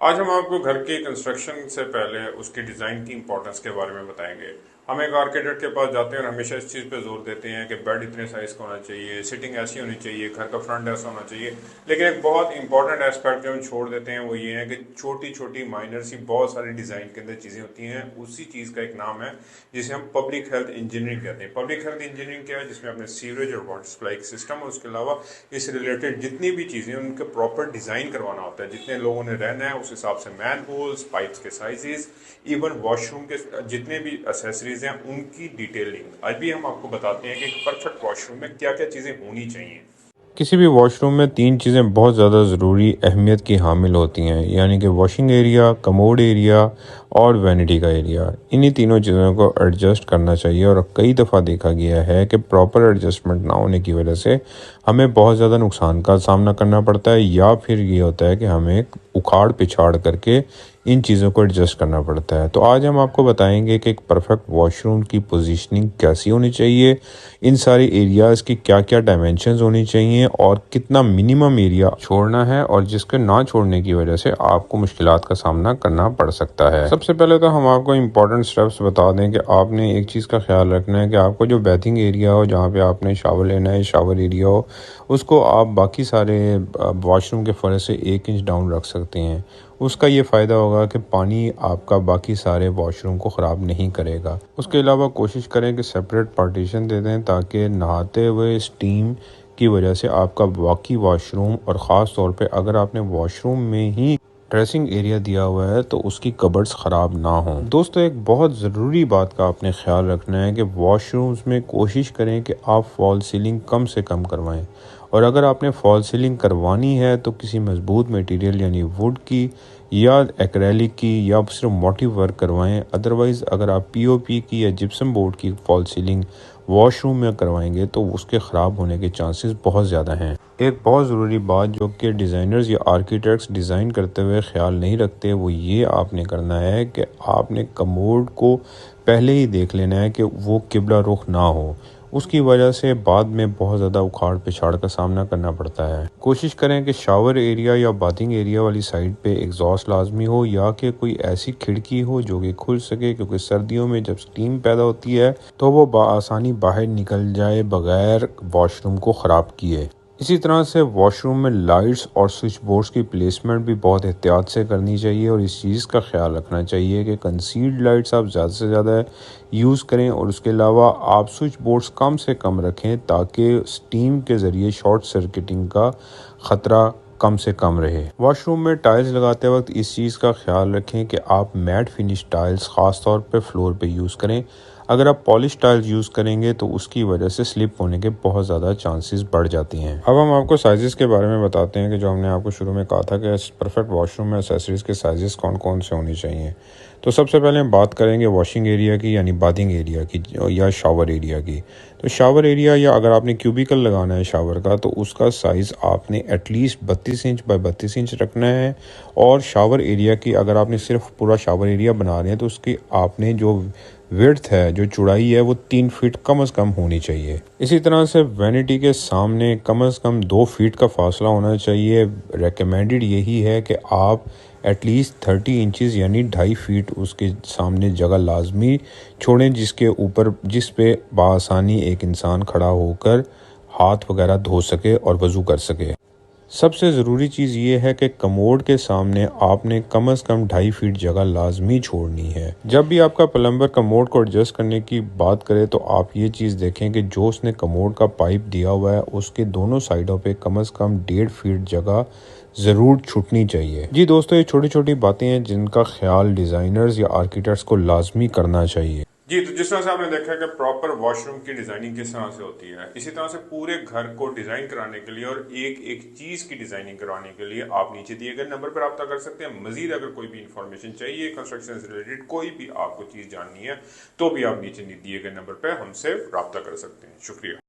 आज हम आपको घर के कंस्ट्रक्शन से पहले उसकी डिज़ाइन की इंपॉर्टेंस के बारे में बताएंगे। हम एक आर्किटेक्ट के पास जाते हैं और हमेशा इस चीज़ पे जोर देते हैं कि बेड इतने साइज़ का होना चाहिए, सिटिंग ऐसी होनी चाहिए, घर का फ्रंट ऐसा होना चाहिए। लेकिन एक बहुत इंपॉर्टेंट एस्पेक्ट जो हम छोड़ देते हैं वो ये है कि छोटी छोटी माइनर सी बहुत सारी डिज़ाइन के अंदर चीज़ें होती हैं। उसी चीज़ का एक नाम है जिसे हम पब्लिक हेल्थ इंजीनियरिंग कहते हैं। पब्लिक हेल्थ इंजीनियरिंग क्या है? जिसमें अपने सीवरेज और वाटर सप्लाई सिस्टम और उसके अलावा इससे रिलेटेड जितनी भी चीज़ें उनके प्रॉपर डिज़ाइन करवाना होता है। जितने लोगों ने रहना है उस हिसाब से मैन होल्स, पाइप्स के साइजेस, इवन वॉशरूम के जितने भी एसेसरीज हैं उनकी डिटेलिंग। आज भी हम आपको बताते हैं कि एक परफेक्ट वॉशरूम में क्या क्या चीज़ें होनी चाहिए। किसी भी वॉशरूम में तीन चीज़ें बहुत ज़्यादा ज़रूरी अहमियत की हामिल होती हैं, यानी कि वॉशिंग एरिया, कमोड एरिया और वैनिटी का एरिया। इन्हीं तीनों चीज़ों को एडजस्ट करना चाहिए और कई दफ़ा देखा गया है कि प्रॉपर एडजस्टमेंट ना होने की वजह से हमें बहुत ज़्यादा नुकसान का सामना करना पड़ता है, या फिर ये होता है कि हमें उखाड़ पिछाड़ करके इन चीज़ों को एडजस्ट करना पड़ता है। तो आज हम आपको बताएंगे कि एक परफेक्ट वॉशरूम की पोजीशनिंग कैसी होनी चाहिए, इन सारी एरियाज़ की क्या क्या डायमेंशंस होनी चाहिए और कितना मिनिमम एरिया छोड़ना है, और जिसके ना छोड़ने की वजह से आपको मुश्किलात का सामना करना पड़ सकता है। सबसे पहले तो हम आपको इम्पोर्टेंट स्टेप्स बता दें कि आपने एक चीज़ का ख्याल रखना है कि आपको जो बेथिंग एरिया हो, जहाँ पे आपने शावर लेना है, शावर एरिया हो, उसको आप बाकी सारे वॉशरूम के फर्श से 1 इंच डाउन रख सकते हैं। उसका ये फ़ायदा होगा कि पानी आपका बाकी सारे वॉशरूम को ख़राब नहीं करेगा। उसके अलावा कोशिश करें कि सेपरेट पार्टीशन दे दें, ताकि नहाते हुए स्टीम की वजह से आपका बाकी वॉशरूम, और ख़ास तौर पे अगर आपने वॉशरूम में ही ड्रेसिंग एरिया दिया हुआ है, तो उसकी कबर्ड्स ख़राब ना हों। दोस्तों, एक बहुत ज़रूरी बात का आपने ख्याल रखना है कि वॉशरूम्स में कोशिश करें कि आप फॉल सीलिंग कम से कम करवाएं, और अगर आपने फॉल सीलिंग करवानी है तो किसी मजबूत मटेरियल यानी वुड की या एक्रेलिक की या सिर्फ मोटिव वर्क करवाएं। अदरवाइज़ अगर आप पीओपी की या जिप्सम बोर्ड की फॉल सीलिंग वॉशरूम में करवाएंगे तो उसके ख़राब होने के चांसेस बहुत ज़्यादा हैं। एक बहुत ज़रूरी बात जो कि डिज़ाइनर्स या आर्किटेक्ट्स डिज़ाइन करते हुए ख्याल नहीं रखते, वो ये आपने करना है कि आपने कमोड को पहले ही देख लेना है कि वो किबला रुख ना हो। उसकी वजह से बाद में बहुत ज़्यादा उखाड़ पिछाड़ का सामना करना पड़ता है। कोशिश करें कि शावर एरिया या बाथिंग एरिया वाली साइड पे एग्जॉस्ट लाजमी हो, या कि कोई ऐसी खिड़की हो जो कि खुल सके, क्योंकि सर्दियों में जब स्टीम पैदा होती है तो वो आसानी बाहर निकल जाए बगैर वॉशरूम को ख़राब किए। इसी तरह से वॉशरूम में लाइट्स और स्विच बोर्ड्स की प्लेसमेंट भी बहुत एहतियात से करनी चाहिए, और इस चीज़ का ख्याल रखना चाहिए कि कंसील्ड लाइट्स आप ज़्यादा से ज़्यादा यूज़ करें, और उसके अलावा आप स्विच बोर्ड्स कम से कम रखें, ताकि स्टीम के ज़रिए शॉर्ट सर्किटिंग का ख़तरा कम से कम रहे। वॉशरूम में टाइल्स लगाते वक्त इस चीज़ का ख्याल रखें कि आप मैट फिनिश टाइल्स ख़ास तौर पे फ्लोर पे यूज़ करें। अगर आप पॉलिश टाइल्स यूज़ करेंगे तो उसकी वजह से स्लिप होने के बहुत ज़्यादा चांसेस बढ़ जाती हैं। अब हम आपको साइज़ेस के बारे में बताते हैं कि जो हमने आपको शुरू में कहा था कि परफेक्ट वॉशरूम में एसेसरीज़ के साइज़ेस कौन कौन से होने चाहिए। तो सबसे पहले हम बात करेंगे वॉशिंग एरिया की, यानी बाथिंग एरिया की, या शावर एरिया की। तो शावर एरिया, या अगर आपने क्यूबिकल लगाना है शावर का, तो उसका साइज़ आपने एटलीस्ट 32 इंच बाय 32 इंच रखना है। और शावर एरिया की अगर आपने सिर्फ पूरा शावर एरिया बना रहे हैं तो उसकी आपने जो विड्थ है, जो चौड़ाई है, वो 3 फीट कम से कम होनी चाहिए। इसी तरह से वैनिटी के सामने कम से कम 2 फीट का फासला होना चाहिए। रेकमेंडेड यही है कि आप एटलीस्ट 30 इंचज़ यानी 2.5 फीट उसके सामने जगह लाजमी छोड़ें, जिसके ऊपर जिस पे बआसानी एक इंसान खड़ा होकर हाथ वगैरह धो सके और वज़ू कर सके। सबसे ज़रूरी चीज़ ये है कि कमोड के सामने आपने कम से कम 2.5 फीट जगह लाजमी छोड़नी है। जब भी आपका प्लम्बर कमोड को एडजस्ट करने की बात करे तो आप ये चीज़ देखें कि जो उसने कमोड का पाइप दिया हुआ है उसके दोनों साइडों पे कम से कम 1.5 फीट जगह ज़रूर छूटनी चाहिए। जी दोस्तों, ये छोटी छोटी बातें हैं जिनका ख्याल डिज़ाइनर्स या आर्किटेक्ट्स को लाजमी करना चाहिए। जी, तो जिस तरह से आपने देखा कि प्रॉपर वॉशरूम की डिजाइनिंग किस तरह से होती है, इसी तरह से पूरे घर को डिजाइन कराने के लिए और एक एक चीज की डिजाइनिंग कराने के लिए आप नीचे दिए गए नंबर पर रब्ता कर सकते हैं। मजीद अगर कोई भी इंफॉर्मेशन चाहिए कंस्ट्रक्शन से रिलेटेड, कोई भी आपको चीज जाननी है, तो भी आप नीचे दिए गए नंबर पर हमसे रब्ता कर सकते हैं। शुक्रिया।